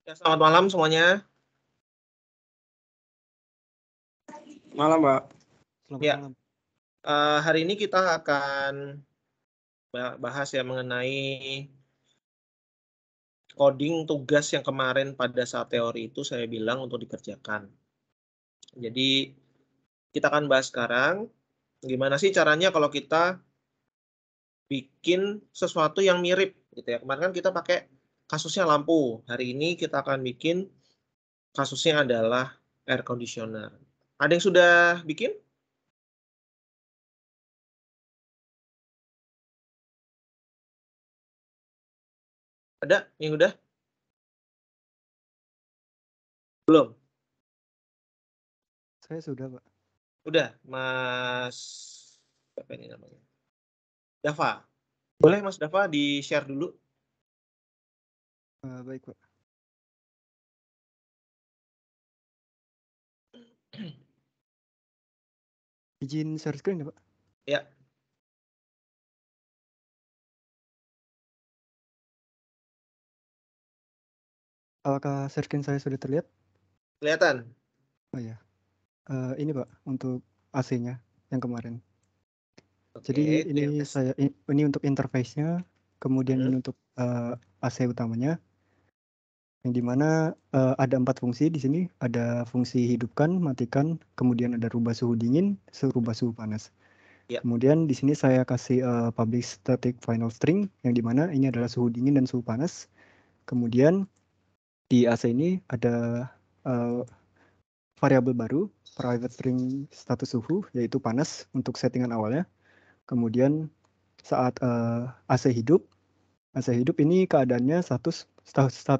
Ya, selamat malam semuanya. Malam, Pak. Selamat Ya. malam. Hari ini kita akan bahas ya mengenai coding tugas yang kemarin pada saat teori itu saya bilang untuk dikerjakan. Jadi kita akan bahas sekarang gimana sih caranya kalau kita bikin sesuatu yang mirip gitu ya. Kemarin kan kita pakai kasusnya lampu. Hari ini kita akan bikin kasusnya adalah air conditioner. Ada yang sudah bikin? Ada yang udah? Belum? Saya sudah, Pak. Udah, Mas apa ini namanya? Dava. Boleh Mas Dava di-share dulu? Baik, Pak. Izin share screen ya, Pak? Ya. Apakah share screen saya sudah terlihat? Kelihatan? Oh ya. Ini Pak, untuk AC-nya yang kemarin. Oke, Jadi clear. ini untuk interface-nya, kemudian Hmm. ini untuk AC utamanya. Yang dimana ada 4 fungsi di sini. Ada fungsi hidupkan, matikan, kemudian ada rubah suhu dingin, rubah suhu panas. Ya. Kemudian di sini saya kasih public static final string, yang dimana ini adalah suhu dingin dan suhu panas. Kemudian di AC ini ada variabel baru, private string status suhu, yaitu panas untuk settingan awalnya. Kemudian saat AC hidup ini keadaannya status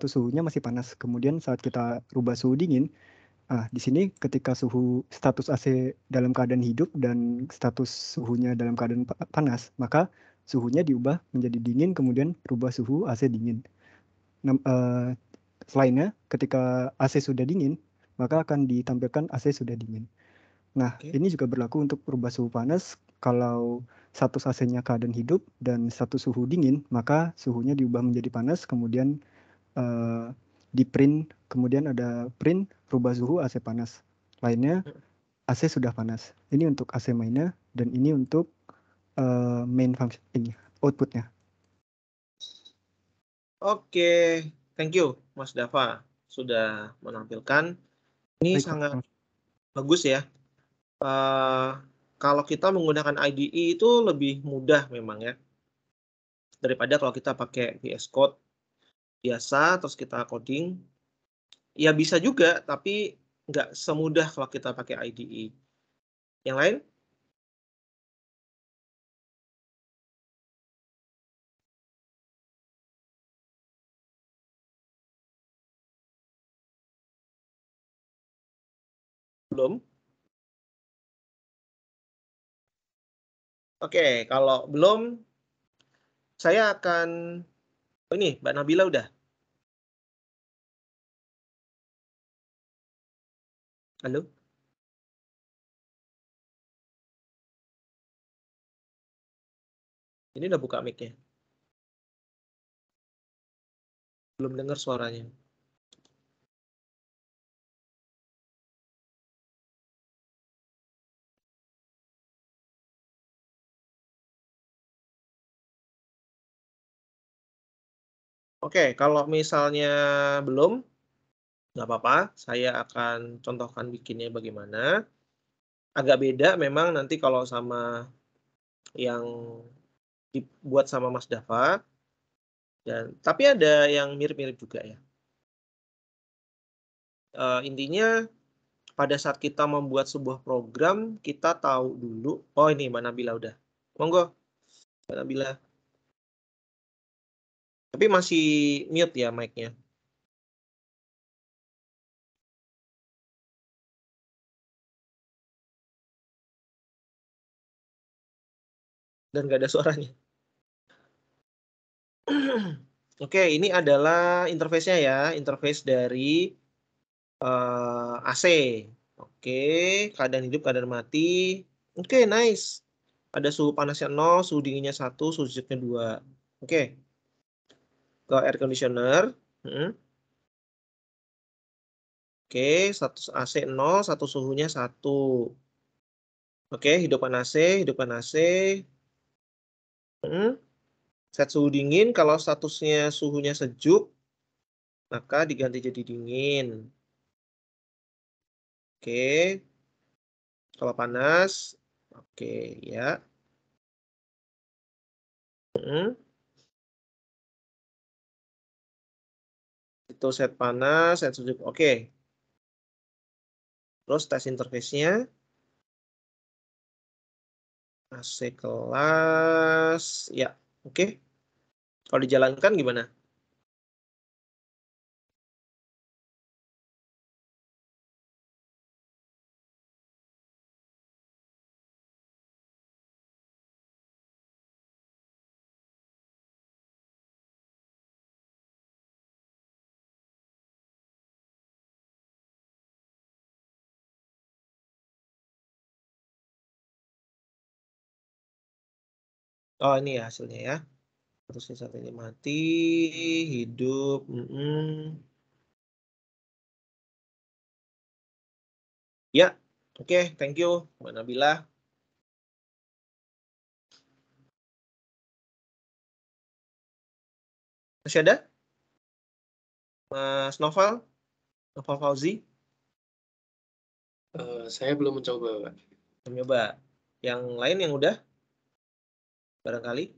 suhunya masih panas. Kemudian saat kita rubah suhu dingin, di sini ketika status AC dalam keadaan hidup dan status suhunya dalam keadaan panas, maka suhunya diubah menjadi dingin, kemudian rubah suhu AC dingin. Selainnya, ketika AC sudah dingin, maka akan ditampilkan AC sudah dingin. Nah, ini juga berlaku untuk rubah suhu panas. Kalau status AC-nya keadaan hidup dan status suhu dingin, maka suhunya diubah menjadi panas, kemudian di print, kemudian ada print rubah suhu AC panas. Lainnya, AC sudah panas. Ini untuk AC mainnya, dan ini untuk main function ini, outputnya. Oke, thank you Mas Dava sudah menampilkan. Ini Baik, sangat Pak. bagus ya. Kalau kita menggunakan IDE itu lebih mudah memang ya, daripada kalau kita pakai VS Code biasa terus kita coding. Ya bisa juga, tapi nggak semudah kalau kita pakai IDE. Yang lain? Belum? Oke, kalau belum, saya akan... Oh ini, Mbak Nabila udah? Halo? Ini udah buka mic-nya. Belum dengar suaranya. Oke, kalau misalnya belum, nggak apa-apa. Saya akan contohkan bikinnya bagaimana. Agak beda memang nanti kalau sama yang dibuat sama Mas Dava. Tapi ada yang mirip-mirip juga ya. Intinya pada saat kita membuat sebuah program, kita tahu dulu. Oh ini Mbak Nabila udah. Monggo, Mbak Nabila. Tapi masih mute ya mic-nya. Dan nggak ada suaranya. Oke, ini adalah interface-nya ya. Interface dari AC. Oke, keadaan hidup, keadaan mati. Oke, nice. Ada suhu panasnya 0, suhu dinginnya 1, suhu sejuknya 2. Oke. Ke air conditioner. Oke, status AC 0, status suhunya 1. Oke, hidupkan AC, hidupkan AC. Set suhu dingin, kalau statusnya suhunya sejuk, maka diganti jadi dingin. Oke. Kalau panas, oke ya. Itu set panas, set sejuk. Oke. Terus tes interface-nya. AC kelas. Ya, oke. Kalau dijalankan gimana? Oh, ini ya hasilnya ya. Terusnya saat ini mati, hidup. Ya, oke, thank you, Mbak Nabila. Masih ada? Mas Novel? Novel Fauzi? Saya belum mencoba, Pak. Belum nyoba. Yang lain yang udah? Barangkali?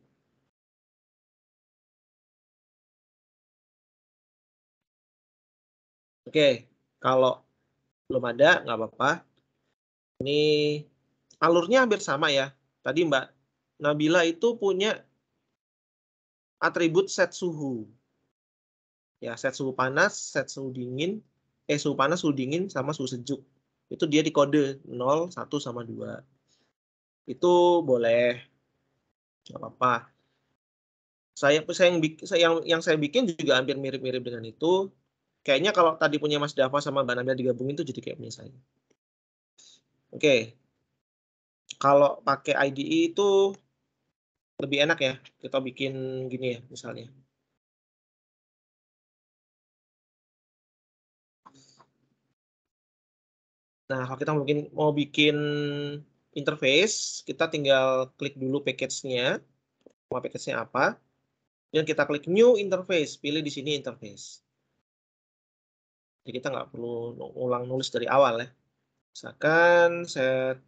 Oke, kalau belum ada, nggak apa-apa. Ini alurnya hampir sama ya. Tadi Mbak Nabila itu punya atribut set suhu. Ya, set suhu panas, set suhu dingin, suhu panas, suhu dingin, sama suhu sejuk. Itu dia di kode 0, 1, sama 2. Itu boleh. Nggak apa-apa. Yang saya bikin juga hampir mirip-mirip dengan itu. Kayaknya kalau tadi punya Mas Dava sama Mbak Nabila digabungin tuh jadi kayak punya saya. Oke. Kalau pakai IDE itu lebih enak ya. Kita bikin gini ya misalnya. Nah, kalau kita mau bikin interface, kita tinggal klik dulu package-nya. Mau package-nya apa. Dan kita klik new interface. Pilih di sini interface. Jadi kita nggak perlu ulang nulis dari awal ya. Misalkan saya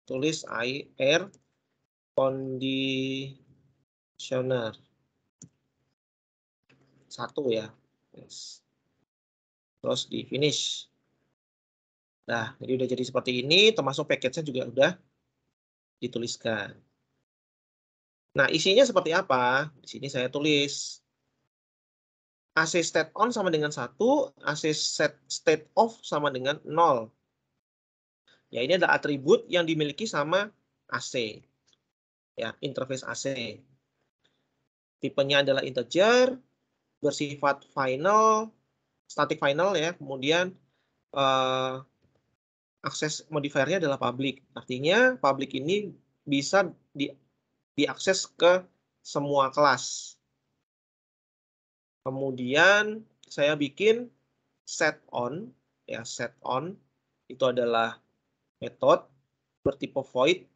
tulis air conditioner 1 ya. Terus di finish. Nah, jadi udah jadi seperti ini, termasuk package-nya juga udah dituliskan. Nah, isinya seperti apa? Di sini saya tulis AC state on sama dengan 1, AC state off sama dengan 0. Ya, ini adalah atribut yang dimiliki sama AC. Ya, interface AC. Tipenya adalah integer, bersifat final, static final ya. Kemudian akses modifiernya adalah public. Artinya public ini bisa diakses ke semua kelas. Kemudian saya bikin set on, ya set on itu adalah metode bertipe void,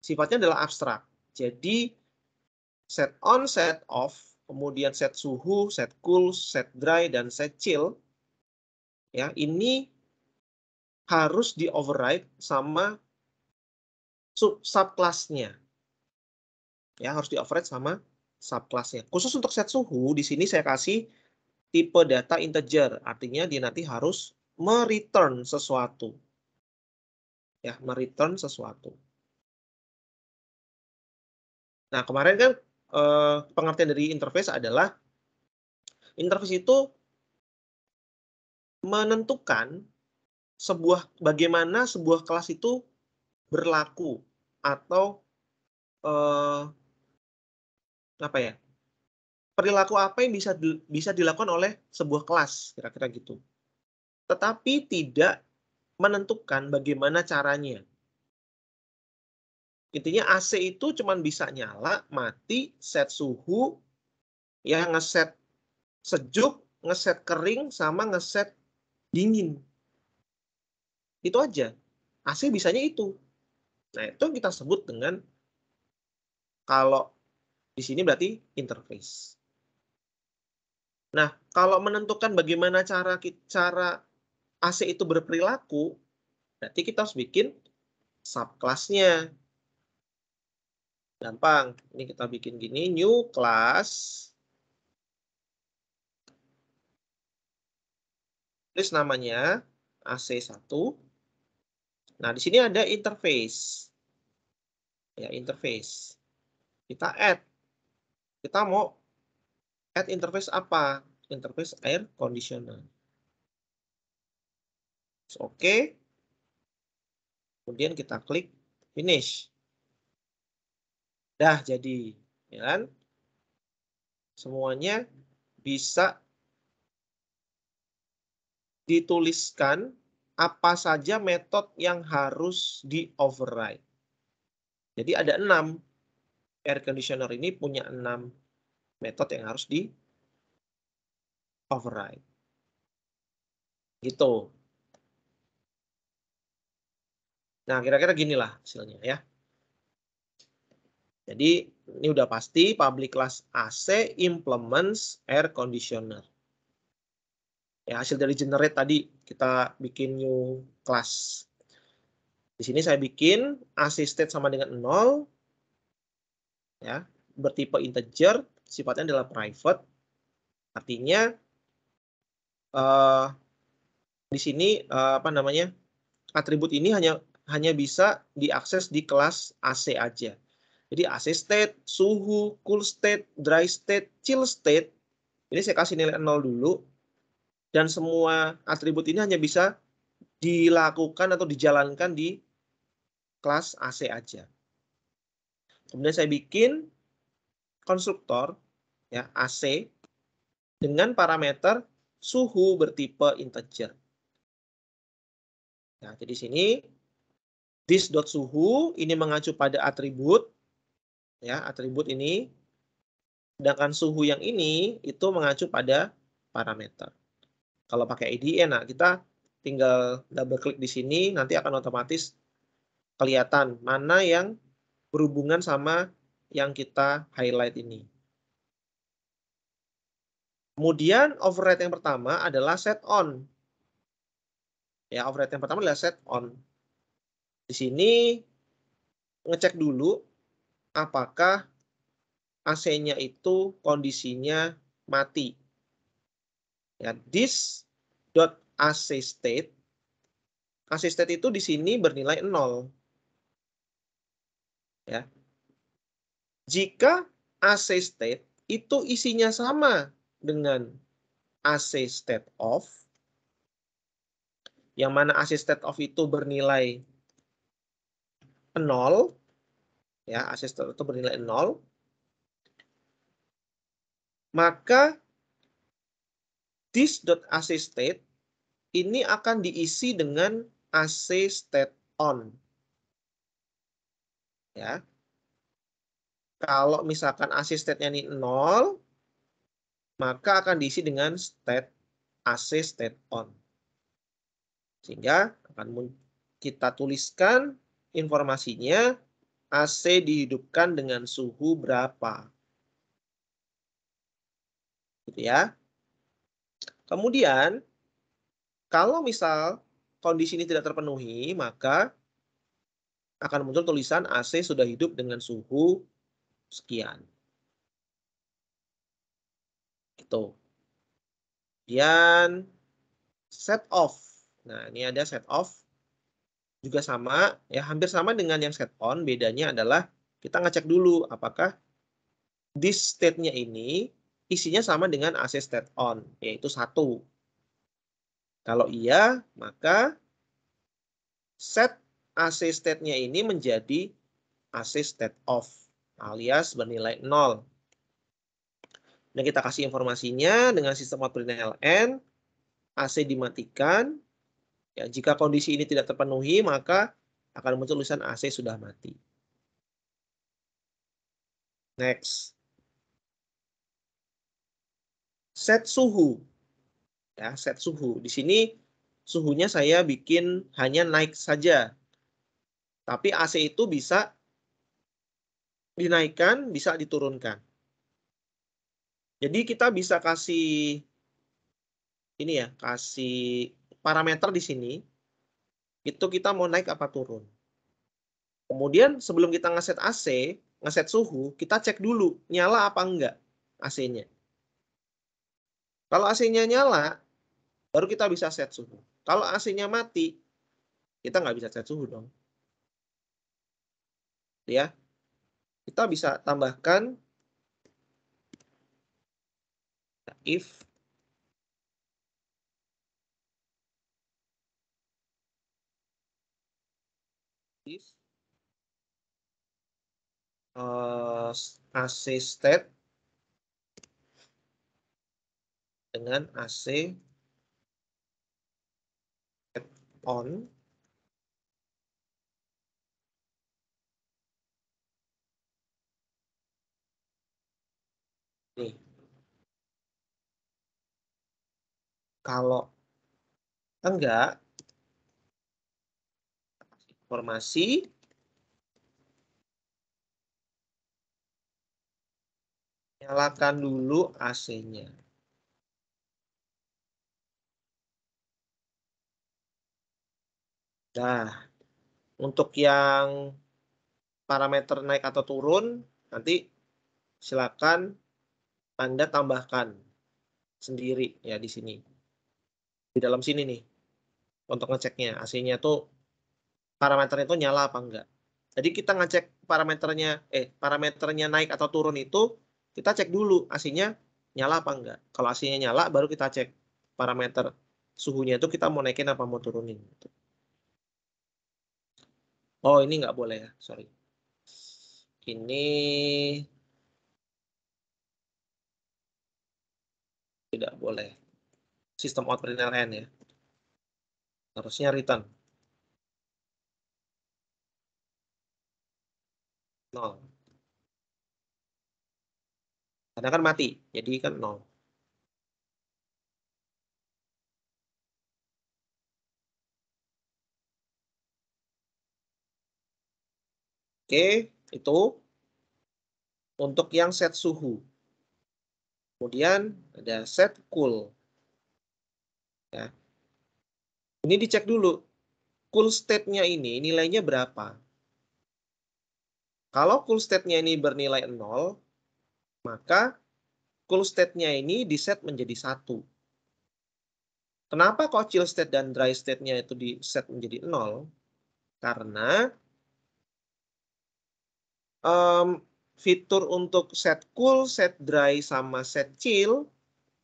sifatnya adalah abstrak. Jadi set on, set off, kemudian set suhu, set cool, set dry, dan set chill, ya ini harus di override sama subclassnya. Ya harus di override sama subclassnya. Khusus untuk set suhu, di sini saya kasih tipe data integer, artinya dia nanti harus mereturn sesuatu. Ya, mereturn sesuatu. Nah, kemarin kan pengertian dari interface adalah interface itu menentukan bagaimana sebuah kelas itu berlaku atau apa ya? Perilaku apa yang bisa dilakukan oleh sebuah kelas, kira-kira gitu. Tetapi tidak menentukan bagaimana caranya. Intinya AC itu cuma bisa nyala, mati, set suhu, ya ngeset sejuk, ngeset kering, sama ngeset dingin. Itu aja. AC bisanya itu. Nah, itu yang kita sebut dengan, kalau di sini berarti interface. Nah, kalau menentukan bagaimana cara AC itu berperilaku, berarti kita harus bikin subclass-nya. Gampang. Ini kita bikin gini, new class. Tulis namanya AC1. Nah, di sini ada interface. Ya, interface. Kita add. Kita mau add interface apa? Interface air conditioner. Oke. Kemudian kita klik finish. Dah jadi, ya kan? Semuanya bisa dituliskan apa saja metode yang harus di-override. Jadi ada 6. Air conditioner ini punya 6 metode yang harus di-override. Gitu. Nah, kira-kira ginilah hasilnya ya. Jadi ini udah pasti public class AC implements air conditioner. Ya, hasil dari generate tadi kita bikin new class. Di sini saya bikin AC state sama dengan 0. Ya, bertipe integer, sifatnya adalah private. Artinya di sini atribut ini hanya bisa diakses di kelas AC aja. Jadi AC state, suhu, cool state, dry state, chill state. Ini saya kasih nilai 0 dulu. Dan semua atribut ini hanya bisa dilakukan atau dijalankan di kelas AC aja. Kemudian saya bikin konstruktor ya AC dengan parameter suhu bertipe integer. Nah, jadi sini this.suhu ini mengacu pada atribut ya, atribut ini. Sedangkan suhu yang ini itu mengacu pada parameter. Kalau pakai IDE, nah kita tinggal double klik di sini, nanti akan otomatis kelihatan mana yang berhubungan sama yang kita highlight ini. Kemudian override yang pertama adalah set on. Ya, override yang pertama adalah set on. Di sini ngecek dulu apakah AC-nya itu kondisinya mati. Ya, this.AC_state. AC state itu di sini bernilai 0. Ya. Jika AC state itu isinya sama dengan AC state off, yang mana AC state off itu bernilai 0, ya, AC state itu bernilai 0, maka this.AC_state ini akan diisi dengan AC state on. Ya. Kalau misalkan AC state-nya ini 0, maka akan diisi dengan state AC state on. Sehingga akan kita tuliskan informasinya AC dihidupkan dengan suhu berapa. Gitu ya. Kemudian kalau misal kondisi ini tidak terpenuhi, maka akan muncul tulisan AC sudah hidup dengan suhu sekian. Gitu. Kemudian set off. Nah, ini ada set off. Juga sama, ya hampir sama dengan yang set on. Bedanya adalah kita ngecek dulu apakah this state-nya ini isinya sama dengan AC state on, yaitu 1. Kalau iya, maka set AC state-nya ini menjadi AC state off, alias bernilai 0. Dan kita kasih informasinya dengan sistem output ln, AC dimatikan. Ya, jika kondisi ini tidak terpenuhi, maka akan muncul tulisan AC sudah mati. Next. Set suhu. Ya, set suhu. Di sini suhunya saya bikin hanya naik saja. Tapi AC itu bisa dinaikkan, bisa diturunkan. Jadi kita bisa kasih ini ya, kasih parameter di sini. Itu kita mau naik apa turun. Kemudian sebelum kita ngeset AC, ngeset suhu, kita cek dulu nyala apa enggak AC-nya. Kalau AC-nya nyala, baru kita bisa set suhu. Kalau AC-nya mati, kita nggak bisa set suhu dong. Ya, kita bisa tambahkan if AC state dengan AC on nih. Kalau enggak, informasi nyalakan dulu AC-nya. Nah, untuk yang parameter naik atau turun, nanti silakan Anda tambahkan sendiri ya di sini. Di dalam sini nih. Untuk ngeceknya, AC-nya tuh parameternya itu nyala apa enggak. Jadi kita ngecek parameternya naik atau turun itu, kita cek dulu AC-nya nyala apa enggak. Kalau AC-nya nyala, baru kita cek parameter suhunya itu kita mau naikin apa mau turunin. Oh, ini nggak boleh ya, sorry. Ini tidak boleh. Sistem out println ya. Harusnya return 0. Karena kan mati, jadi kan 0. Oke, itu untuk yang set suhu. Kemudian ada set cool. Ya. Ini dicek dulu. Cool state-nya ini nilainya berapa? Kalau cool state-nya ini bernilai 0, maka cool state-nya ini diset menjadi 1. Kenapa kok chill state dan dry state-nya itu diset menjadi 0? Karena fitur untuk set cool, set dry, sama set chill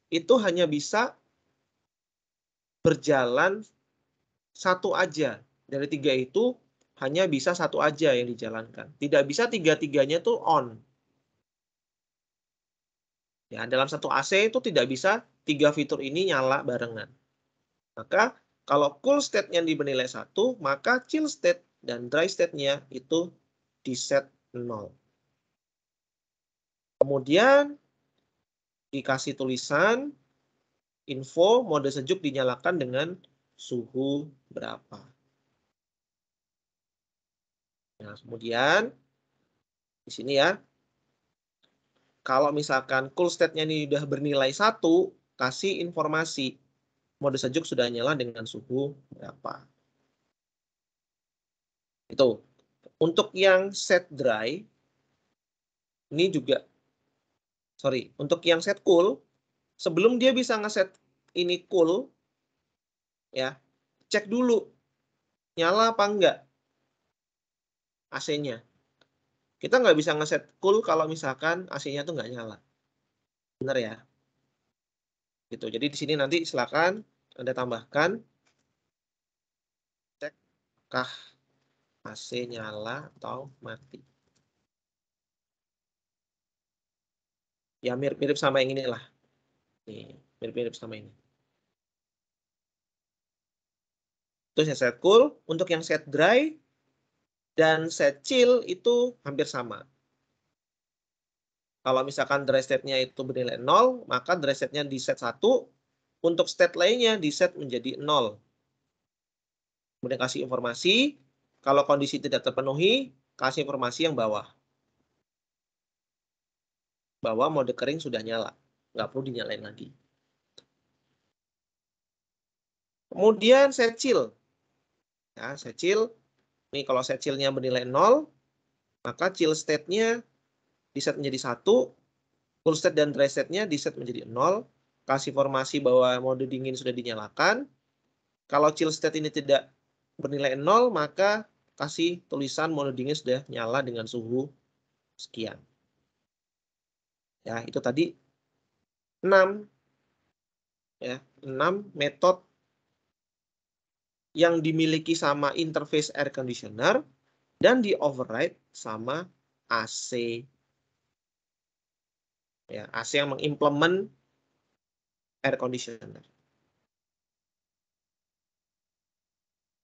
itu hanya bisa berjalan satu aja. Dari 3 itu hanya bisa satu aja yang dijalankan. Tidak bisa tiga-tiganya tuh on. Ya, dalam satu AC itu tidak bisa 3 fitur ini nyala barengan. Maka kalau cool state-nya bernilai 1, maka chill state dan dry state-nya itu diset 0. Kemudian dikasih tulisan info mode sejuk dinyalakan dengan suhu berapa. Nah, kemudian di sini ya, kalau misalkan cool state-nya ini sudah bernilai 1, kasih informasi mode sejuk sudah nyala dengan suhu berapa. Itu. Untuk yang set dry, ini juga, sorry, untuk yang set cool, sebelum dia bisa ngeset ini cool, ya, cek dulu nyala apa enggak AC-nya. Kita nggak bisa ngeset cool kalau misalkan AC-nya tuh nggak nyala. Benar ya? Gitu. Jadi di sini nanti silakan Anda tambahkan cek kah AC nyala atau mati. Ya mirip-mirip sama yang inilah. Nih, mirip-mirip sama ini. Terus yang set cool, untuk yang set dry dan set chill itu hampir sama. Kalau misalkan dry state-nya itu bernilai 0, maka dry state-nya di set 1, untuk state lainnya di set menjadi 0. Kemudian kasih informasi, kalau kondisi tidak terpenuhi, kasih informasi yang bawah. Bahwa mode kering sudah nyala, nggak perlu dinyalain lagi. Kemudian set chill. Ya, set chill. Nih kalau set chill-nya bernilai 0, maka chill state-nya diset menjadi 1, cool state dan dry state-nya diset menjadi 0. Kasih informasi bahwa mode dingin sudah dinyalakan. Kalau chill state ini tidak bernilai 0, maka kasih tulisan mode dingin sudah nyala dengan suhu sekian. Ya, itu tadi 6. Ya, 6 metode yang dimiliki sama interface air conditioner dan di override sama AC. Ya, AC yang mengimplement air conditioner.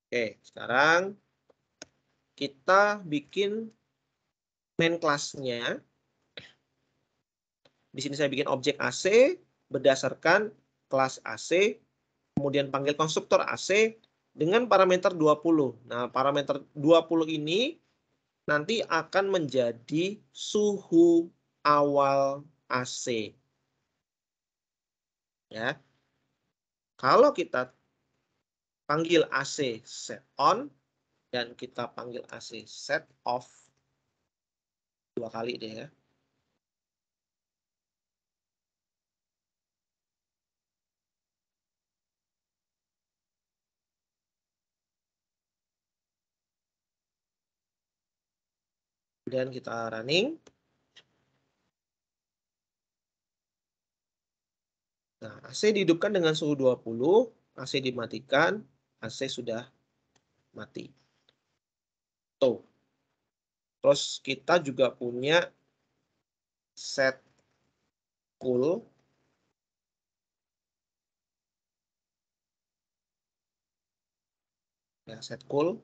Oke, sekarang kita bikin main class-nya. Di sini saya bikin objek AC berdasarkan kelas AC, kemudian panggil konstruktor AC dengan parameter 20. Nah, parameter 20 ini nanti akan menjadi suhu awal AC. Ya. Kalau kita panggil AC set on dan kita panggil AC set off 2 kali deh ya. Dan kita running. Nah, AC dihidupkan dengan suhu 20, AC dimatikan, AC sudah mati. Tuh. Terus kita juga punya set cool. Ya, set cool.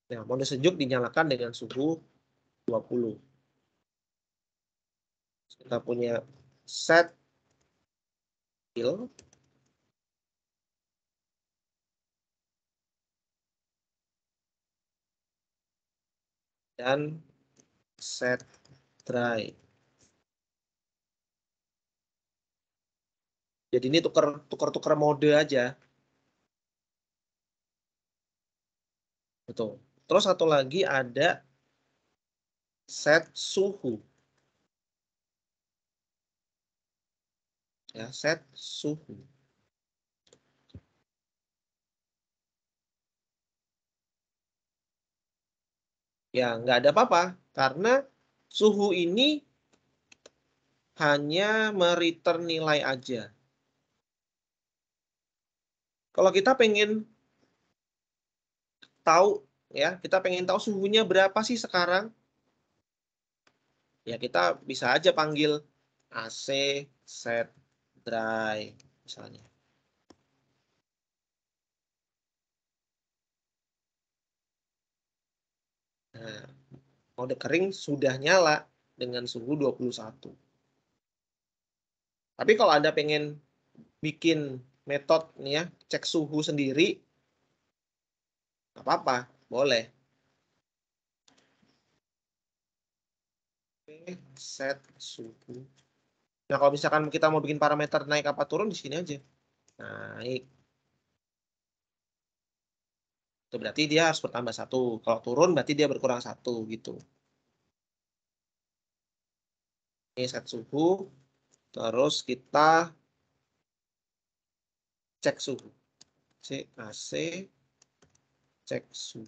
Nah, mode sejuk dinyalakan dengan suhu 20. Kita punya set chill. Dan set dry. Jadi ini tukar mode aja. Betul. Terus satu lagi ada set suhu. Ya, set suhu. Ya, nggak ada apa-apa. Karena suhu ini hanya mereturn nilai aja. Kalau kita pengen tahu, ya, kita pengen tahu suhunya berapa sih sekarang? Ya, kita bisa aja panggil AC set dry, misalnya. Nah, mode kering sudah nyala dengan suhu 21. Tapi kalau Anda pengen bikin metode nih ya, cek suhu sendiri, nggak apa-apa, boleh. Oke, set suhu. Nah, kalau misalkan kita mau bikin parameter naik apa turun, di sini aja. Naik. Itu berarti dia harus bertambah 1. Kalau turun, berarti dia berkurang 1, gitu. Ini set suhu. Terus kita cek suhu. AC, cek suhu.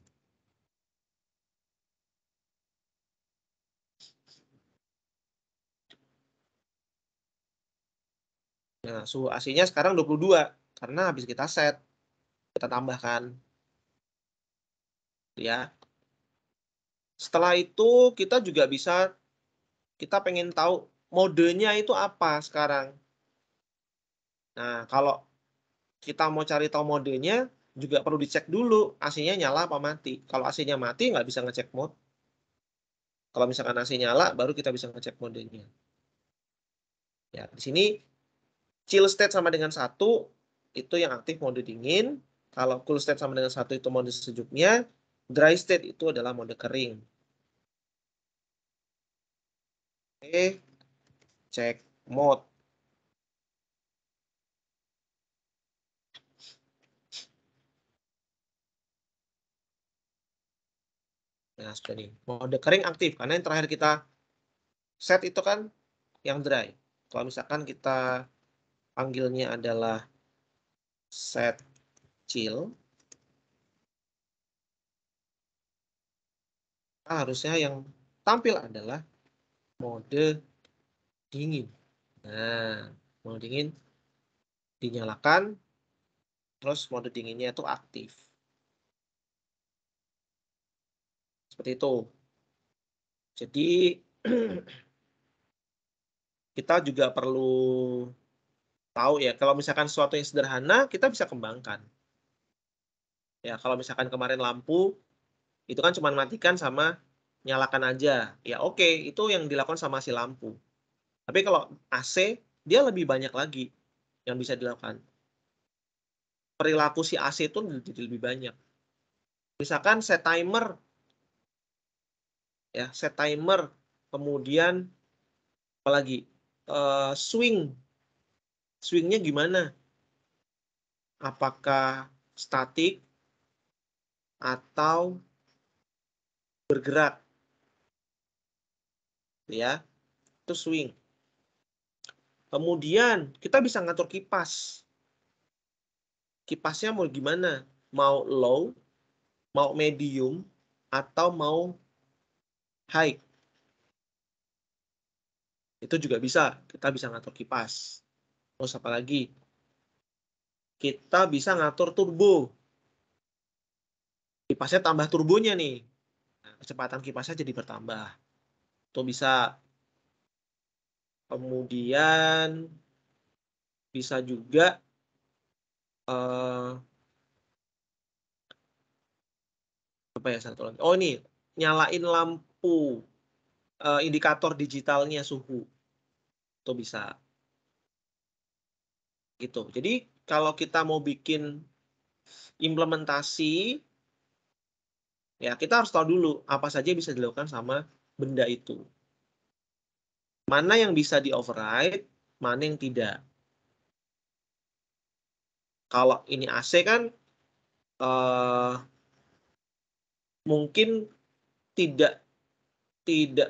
Nah, suhu AC-nya sekarang 22 karena habis kita set. Kita tambahkan. Ya. Setelah itu kita juga bisa, kita pengen tahu modenya itu apa sekarang. Nah, kalau kita mau cari tahu modenya, juga perlu dicek dulu AC-nya nyala apa mati. Kalau AC-nya mati, nggak bisa ngecek mode. Kalau misalkan AC nyala, baru kita bisa ngecek modenya. Ya, di sini chill state sama dengan 1, itu yang aktif mode dingin. Kalau cool state sama dengan 1 itu mode sejuknya. Dry state itu adalah mode kering. Oke, cek mode. Nah, sudah nih. Mode kering aktif, karena yang terakhir kita set itu kan yang dry. Kalau misalkan kita panggilnya adalah set chill, harusnya yang tampil adalah mode dingin. Nah, mode dingin dinyalakan, terus mode dinginnya itu aktif. Seperti itu. Jadi, kita juga perlu tahu ya, kalau misalkan sesuatu yang sederhana, kita bisa kembangkan. Ya, kalau misalkan kemarin lampu, itu kan cuma matikan sama nyalakan aja. Ya oke, itu yang dilakukan sama si lampu. Tapi kalau AC, dia lebih banyak lagi yang bisa dilakukan. Perilaku si AC itu lebih banyak. Misalkan set timer, ya set timer, kemudian apalagi swingnya gimana? Apakah statik atau bergerak? Ya, itu swing. Kemudian kita bisa ngatur kipas. Kipasnya mau gimana? Mau low, mau medium, atau mau high. Itu juga bisa. Kita bisa ngatur kipas. Terus apa lagi? Kita bisa ngatur turbo. Kipasnya tambah turbonya nih. Nah, kecepatan kipasnya jadi bertambah. Itu bisa. Kemudian bisa juga apa ya satu lagi? Oh ini nyalain lampu indikator digitalnya suhu. Itu bisa. Gitu. Jadi kalau kita mau bikin implementasi, ya kita harus tahu dulu apa saja bisa dilakukan sama benda itu. Mana yang bisa di-override, mana yang tidak. Kalau ini AC kan mungkin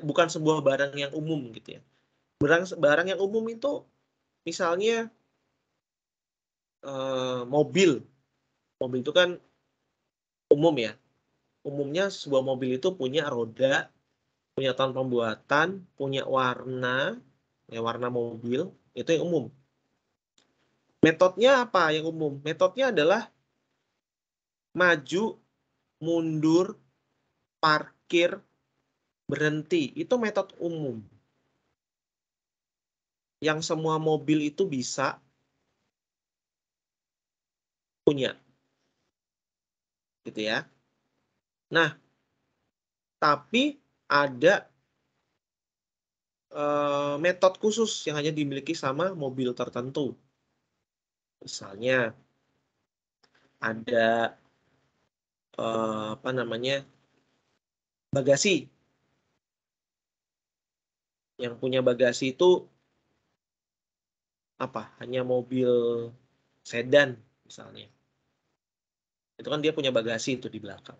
bukan sebuah barang yang umum gitu ya. Barang yang umum itu misalnya mobil. Mobil itu kan umum ya. Umumnya sebuah mobil itu punya roda, punya tahun pembuatan, punya warna, ya warna mobil, itu yang umum. Metodenya apa yang umum? Metodenya adalah maju, mundur, parkir, berhenti. Itu metode umum. Yang semua mobil itu bisa punya. Gitu ya. Nah, tapi ada metode khusus yang hanya dimiliki sama mobil tertentu. Misalnya ada apa namanya bagasi. Yang punya bagasi itu apa? Hanya mobil sedan misalnya. Itu kan dia punya bagasi itu di belakang.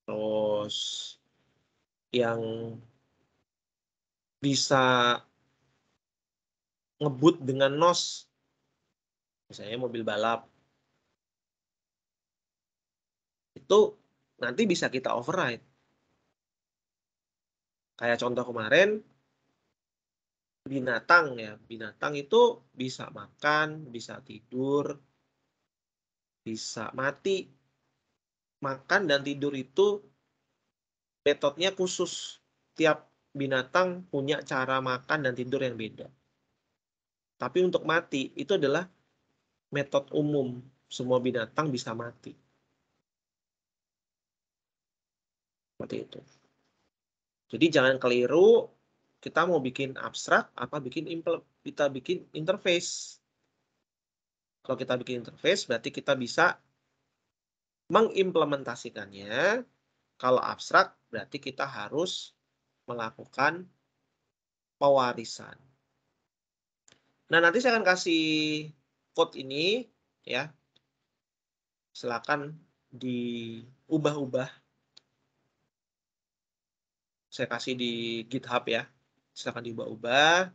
Terus yang bisa ngebut dengan nos, misalnya mobil balap, itu nanti bisa kita override. Kayak contoh kemarin, binatang ya. Binatang itu bisa makan, bisa tidur, bisa mati. Makan dan tidur itu metodenya khusus. Tiap binatang punya cara makan dan tidur yang beda. Tapi untuk mati, itu adalah metode umum. Semua binatang bisa mati. Seperti itu. Jadi jangan keliru, kita mau bikin abstrak, apa kita bikin interface. Kalau kita bikin interface, berarti kita bisa mengimplementasikannya. Kalau abstrak, berarti kita harus melakukan pewarisan. Nah, nanti saya akan kasih code ini, ya. Silakan diubah-ubah. Saya kasih di GitHub ya. Silakan diubah-ubah.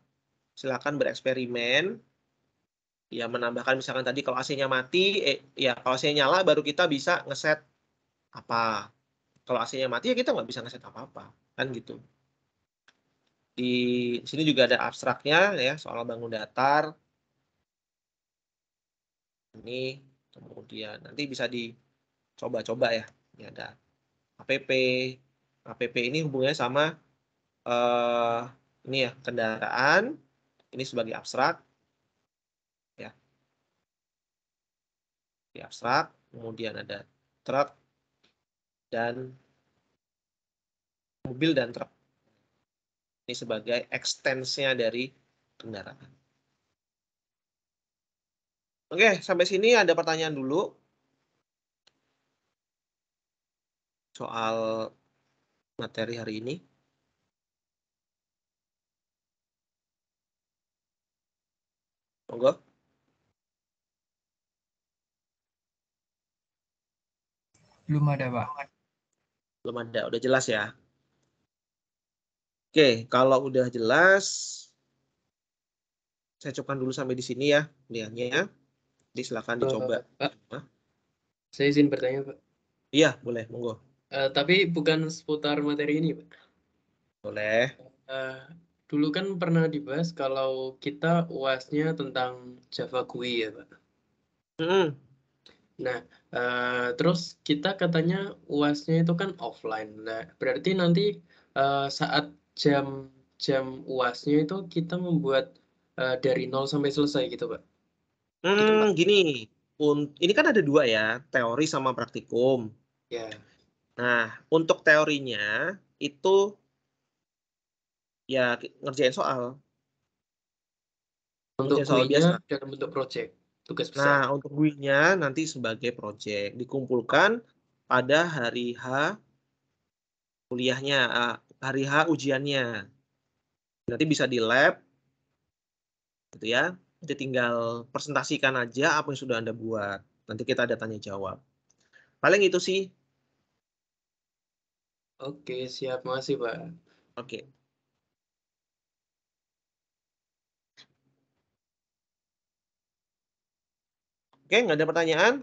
Silakan bereksperimen. Ya, menambahkan misalkan tadi kalau AC-nya mati, ya kalau AC-nya nyala baru kita bisa ngeset apa. Kalau AC-nya mati ya kita nggak bisa ngeset apa-apa. Kan gitu. Di sini juga ada abstraknya ya, soal bangun datar. Ini kemudian nanti bisa dicoba-coba ya. Ini ada APP. APP ini hubungannya sama ini ya, kendaraan. Ini sebagai abstrak. Ya. Di abstrak, kemudian ada truk dan mobil dan truk. Ini sebagai ekstensinya dari kendaraan. Oke, sampai sini ada pertanyaan dulu soal materi hari ini. Monggo. Belum ada, Pak. Belum ada, udah jelas ya. Oke, kalau udah jelas, saya cukupkan dulu sampai di sini ya, lihatnya. Jadi silakan dicoba. Pak, saya izin bertanya, Pak. Iya, boleh, monggo. Tapi bukan seputar materi ini, Pak. Boleh. Dulu kan pernah dibahas kalau kita UAS-nya tentang Java GUI ya, Pak. Nah, terus kita katanya UAS-nya itu kan offline. Nah, berarti nanti saat jam UAS-nya itu kita membuat dari 0 sampai selesai gitu, Pak. Gitu, Pak. Gini, ini kan ada dua ya, teori sama praktikum. Ya. Nah, untuk teorinya itu ya ngerjain soal. Untuk Ngerjain soal GUI-nya biasa. dalam bentuk project, tugas besar. Nah, untuk GUI-nya nanti sebagai project dikumpulkan pada hari H kuliahnya, hari H ujiannya. Nanti bisa di lab, gitu ya. Nanti tinggal presentasikan aja apa yang sudah Anda buat. Nanti kita ada tanya jawab. Paling itu sih. Oke, siap. Makasih, Pak. Oke. Oke, nggak ada pertanyaan?